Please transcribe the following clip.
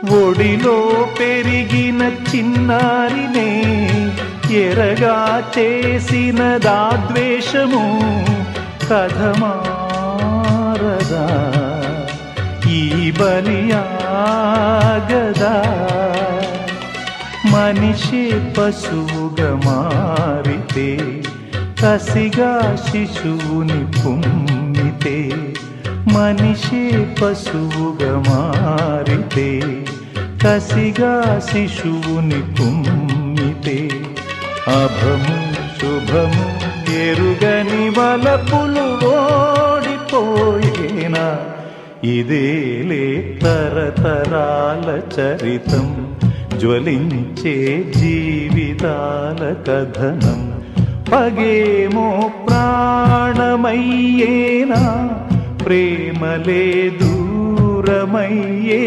ఒడిలో పెరిగిన చిన్నారినే ఎరగా చేసిన దాద్వేషము కథమారదా ఈ బలియాగదా మనిషి పశువుగా మారితే కసిగా శిశువుని కుమ్మితే మనిషి పశువుగా మారితే కసిగా శిశువుని కుమ్మితే అభము శుభము ఎరుగని వలపులు ఓడిపోయేనా ఇదేలే తరతరాల చరితం జ్వలించే జీవితాల కథనం పగేమో ప్రాణమయ్యేనా ప్రేమలే దూరమయ్యే